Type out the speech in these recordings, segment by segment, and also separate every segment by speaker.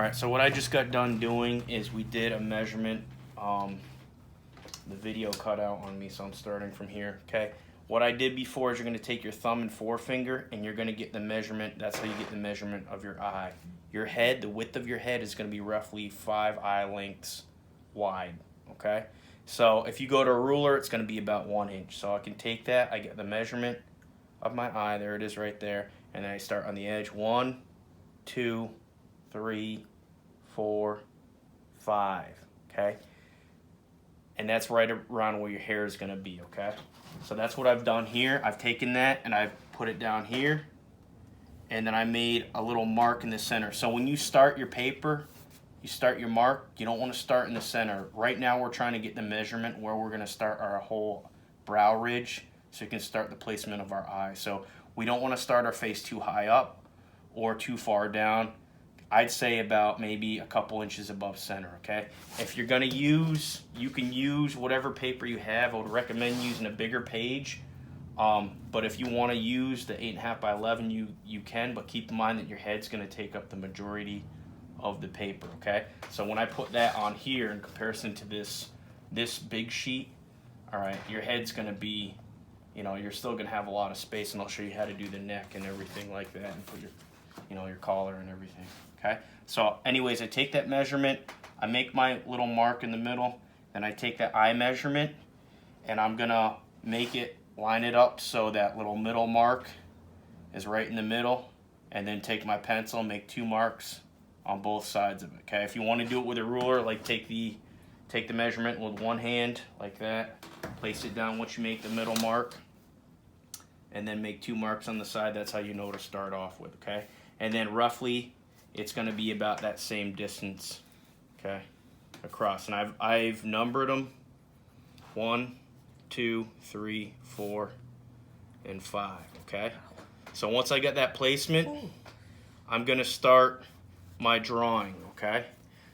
Speaker 1: Alright, so what I just got done doing is we did a measurement. The video cut out on me, so I'm starting from here, okay? What I did before is you're going to take your thumb and forefinger and you're going to get the measurement. That's how you get the measurement of your eye. Your head, the width of your head is going to be roughly 5 eye lengths wide, okay? So if you go to a ruler, it's going to be about 1 inch. So I can take that, I get the measurement of my eye, there it is right there, and then I start on the edge. 1, 2, 3, 4, 5, okay? And that's right around where your hair is going to be, okay? So that's what I've done here. I've taken that and I've put it down here, and then I made a little mark in the center. So when you start your paper, you start your mark, you don't want to start in the center. Right now we're trying to get the measurement where we're going to start our whole brow ridge, so you can start the placement of our eye. So we don't want to start our face too high up or too far down. I'd say about maybe a couple inches above center, okay? If you're gonna use, you can use whatever paper you have. I would recommend using a bigger page. But if you wanna use the 8.5 by 11, you can, but keep in mind that your head's gonna take up the majority of the paper, okay? So when I put that on here in comparison to this big sheet, all right, your head's gonna be, you know, you're still gonna have a lot of space, and I'll show you how to do the neck and everything like that, and put your, you know, your collar and everything. Okay, so anyways, I take that measurement, I make my little mark in the middle, then I take that eye measurement, and I'm gonna make it, line it up so that little middle mark is right in the middle, and then take my pencil, make 2 marks on both sides of it. Okay, if you want to do it with a ruler, like take the measurement with one hand like that, place it down once you make the middle mark, and then make 2 marks on the side. That's how you know to start off with. Okay, and then roughly it's going to be about that same distance, okay, across. And I've numbered them 1, 2, 3, 4, and 5, okay? So once I get that placement, I'm going to start my drawing, okay?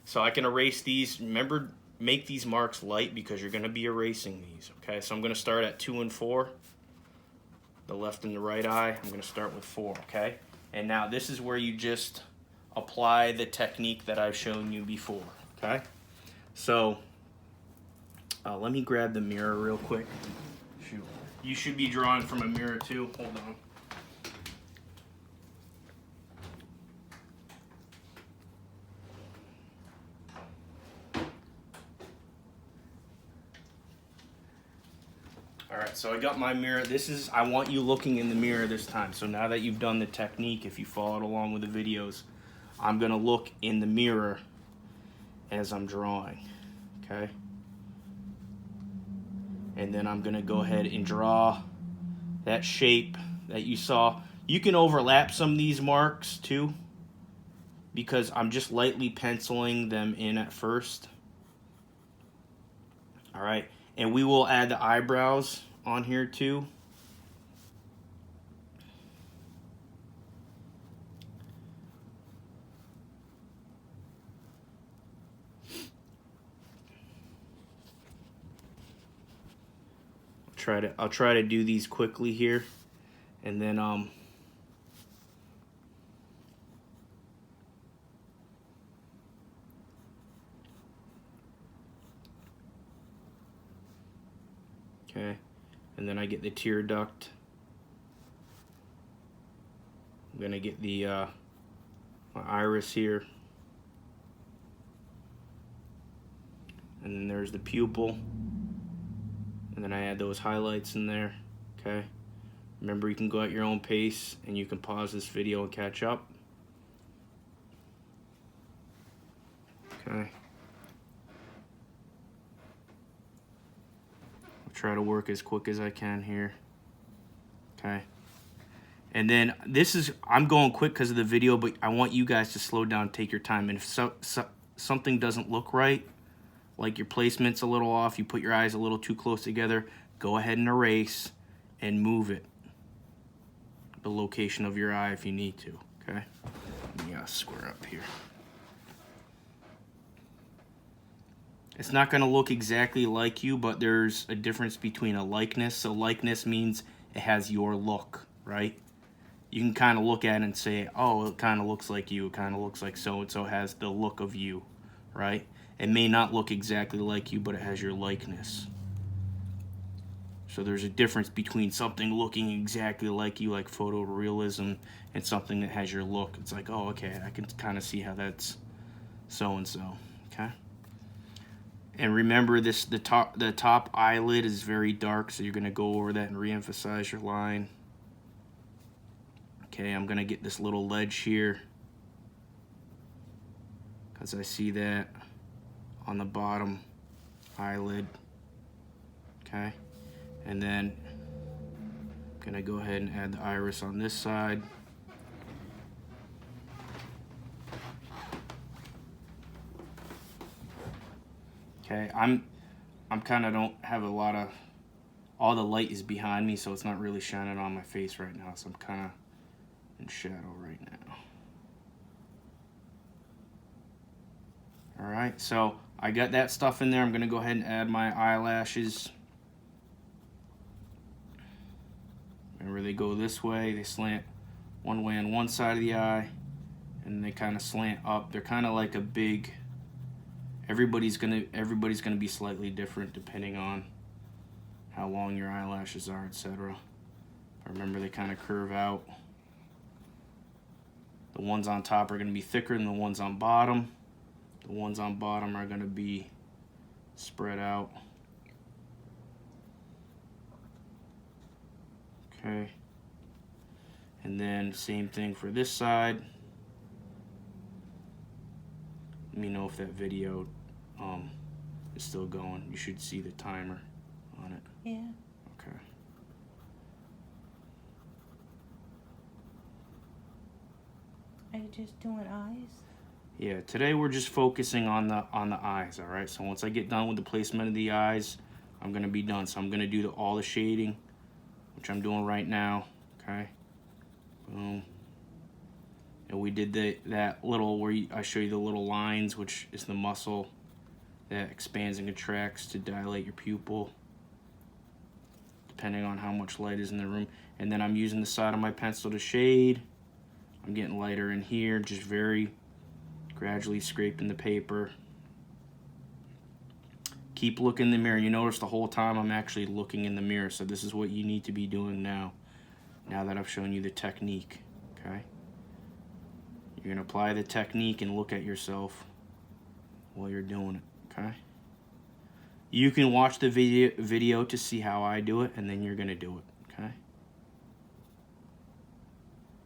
Speaker 1: So I can erase these. Remember, make these marks light because you're going to be erasing these, okay? So I'm going to start at 2 and 4, the left and the right eye. I'm going to start with 4, okay? And now this is where you just apply the technique that I've shown you before, okay? So let me grab the mirror real quick. Shoot. You should be drawing from a mirror too. Hold on. All right, so I got my mirror. This is, I want you looking in the mirror this time. So now that you've done the technique, if you followed along with the videos, I'm gonna look in the mirror as I'm drawing, okay? And then I'm gonna go ahead and draw that shape that you saw. You can overlap some of these marks too, because I'm just lightly penciling them in at first. All right, and we will add the eyebrows on here too. I'll try to do these quickly here, and then okay, and then I get the tear duct. I'm gonna get the my iris here, and then there's the pupil. And then I add those highlights in there, okay? Remember, you can go at your own pace, and you can pause this video and catch up. Okay. I'll try to work as quick as I can here, okay? And then this is, I'm going quick because of the video, but I want you guys to slow down, take your time. And if something doesn't look right, like your placement's a little off, you put your eyes a little too close together, go ahead and erase and move it, the location of your eye if you need to, okay? Let me square up here. It's not gonna look exactly like you, but there's a difference between a likeness. So likeness means it has your look, right? you can kind of look at it and say, oh, it kind of looks like you. It kind of looks like so-and-so has the look of you, right? It may not look exactly like you, but it has your likeness. So there's a difference between something looking exactly like you, like photorealism, and something that has your look. It's like, oh, okay, I can kind of see how that's so-and-so, okay? And remember this, the top eyelid is very dark, so you're going to go over that and re-emphasize your line. Okay, I'm going to get this little ledge here because I see that on the bottom eyelid. Okay, and then I'm going to go ahead and add the iris on this side. Okay, I'm kind of don't have a lot of, all the light is behind me, so it's not really shining on my face right now, so I'm kind of in shadow right now. All right, so I got that stuff in there. I'm gonna go ahead and add my eyelashes. Remember, they go this way, they slant one way on one side of the eye, and they kind of slant up. They're kind of like a big, everybody's gonna be slightly different depending on how long your eyelashes are, etc. Remember, they kind of curve out. The ones on top are going to be thicker than the ones on bottom. The ones on bottom are going to be spread out. Okay. And then same thing for this side. Let me know if that video is still going. You should see the timer on it.
Speaker 2: Yeah.
Speaker 1: Okay.
Speaker 2: Are you just doing eyes?
Speaker 1: Yeah, today we're just focusing on the eyes, all right? So once I get done with the placement of the eyes, I'm going to be done. So I'm going to do all the shading, which I'm doing right now, okay? Boom. And we did that little where I show you the little lines, which is the muscle that expands and contracts to dilate your pupil, depending on how much light is in the room. And then I'm using the side of my pencil to shade. I'm getting lighter in here, just very gradually scraping the paper. Keep looking in the mirror. You notice the whole time I'm actually looking in the mirror, so this is what you need to be doing now that I've shown you the technique, okay? You're gonna apply the technique and look at yourself while you're doing it, okay? You can watch the video to see how I do it, and then you're gonna do it, okay?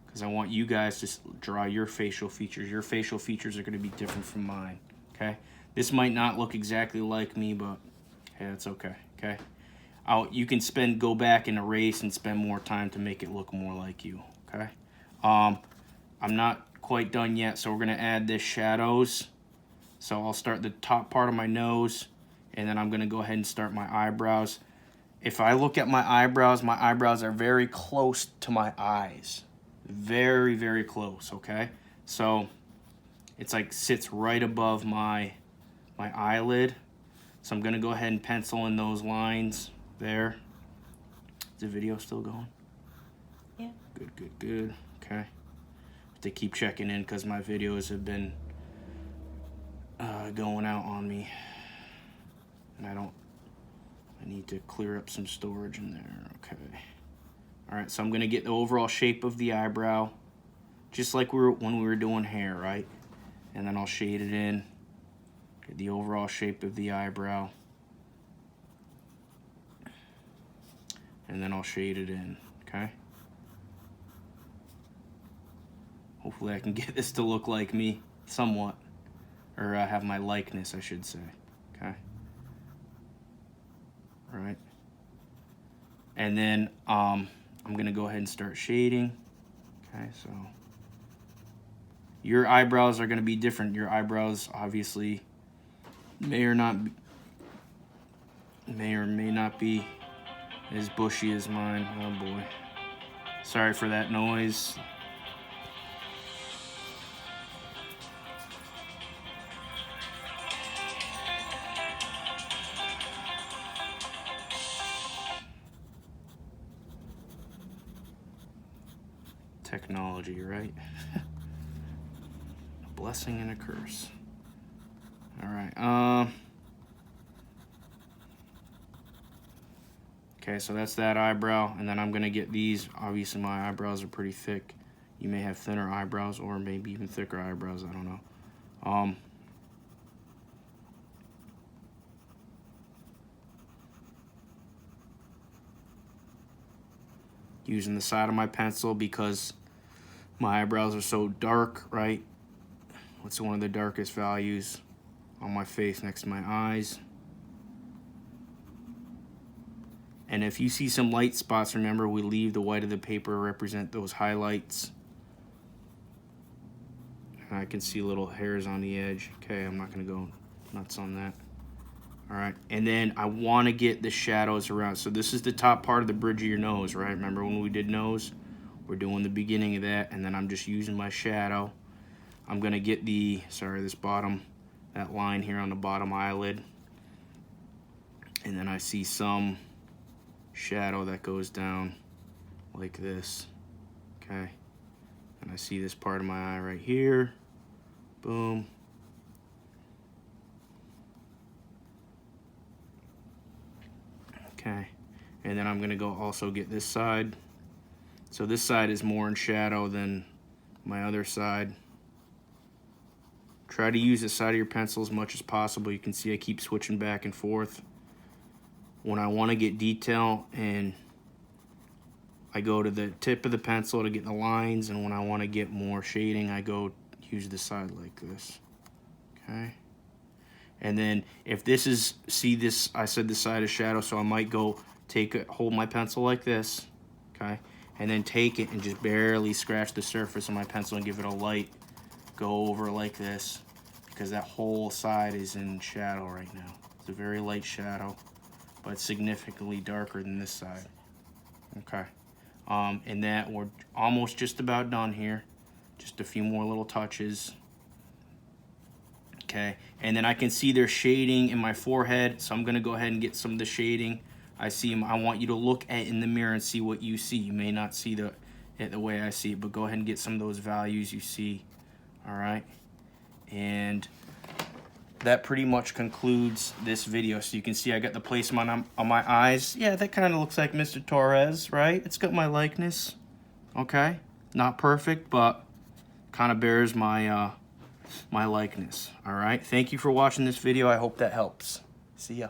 Speaker 1: Because I want you guys to draw your facial features. Your facial features are going to be different from mine, okay? This might not look exactly like me, but hey, that's okay, okay? You can go back and erase and spend more time to make it look more like you, okay? I'm not quite done yet, so we're going to add this shadows. So I'll start the top part of my nose, and then I'm going to go ahead and start my eyebrows. If I look at my eyebrows are very close to my eyes. Very, very close, okay? So it's like sits right above my eyelid. So I'm gonna go ahead and pencil in those lines there. Is the video still going?
Speaker 2: Yeah.
Speaker 1: Good, good, good. Okay. Have to keep checking in because my videos have been going out on me. And I need to clear up some storage in there. Okay. All right, so I'm gonna get the overall shape of the eyebrow, just like when we were doing hair, right? And then I'll shade it in, get the overall shape of the eyebrow, and then I'll shade it in, okay? Hopefully I can get this to look like me, somewhat, or have my likeness, I should say, okay? All right. And then, I'm gonna go ahead and start shading. Okay, so your eyebrows are gonna be different. Your eyebrows obviously may or may not be as bushy as mine. Oh boy. Sorry for that noise. Technology, right? A blessing and a curse. All right. Okay, so that's that eyebrow, and then I'm gonna get these. Obviously, my eyebrows are pretty thick. You may have thinner eyebrows, or maybe even thicker eyebrows. I don't know. Using the side of my pencil because my eyebrows are so dark, right? What's one of the darkest values on my face next to my eyes? And if you see some light spots, remember we leave the white of the paper to represent those highlights. And I can see little hairs on the edge. Okay, I'm not gonna go nuts on that. All right, and then I wanna get the shadows around. So this is the top part of the bridge of your nose, right? Remember when we did nose? We're doing the beginning of that, and then I'm just using my shadow. I'm gonna get this bottom, that line here on the bottom eyelid. And then I see some shadow that goes down like this, okay? And I see this part of my eye right here, boom. Okay, and then I'm gonna go also get this side. So this side is more in shadow than my other side. Try to use the side of your pencil as much as possible. You can see I keep switching back and forth. When I want to get detail, and I go to the tip of the pencil to get the lines, and when I want to get more shading, I go use the side like this, okay? And then if this is, see this, I said the side is shadow, so I might go hold my pencil like this, okay? And then take it and just barely scratch the surface of my pencil and give it a light go over like this, because that whole side is in shadow right now. It's a very light shadow, but significantly darker than this side, okay? And that we're almost just about done here. Just a few more little touches. Okay, and then I can see there's shading in my forehead, so I'm gonna go ahead and get some of the shading. I want you to look at in the mirror and see what you see. You may not see it the way I see it, but go ahead and get some of those values you see. All right, and that pretty much concludes this video. So you can see I got the placement on my eyes. Yeah, that kind of looks like Mr. Torres, right? It's got my likeness. Okay, not perfect, but kind of bears my my likeness. All right, thank you for watching this video. I hope that helps. See ya.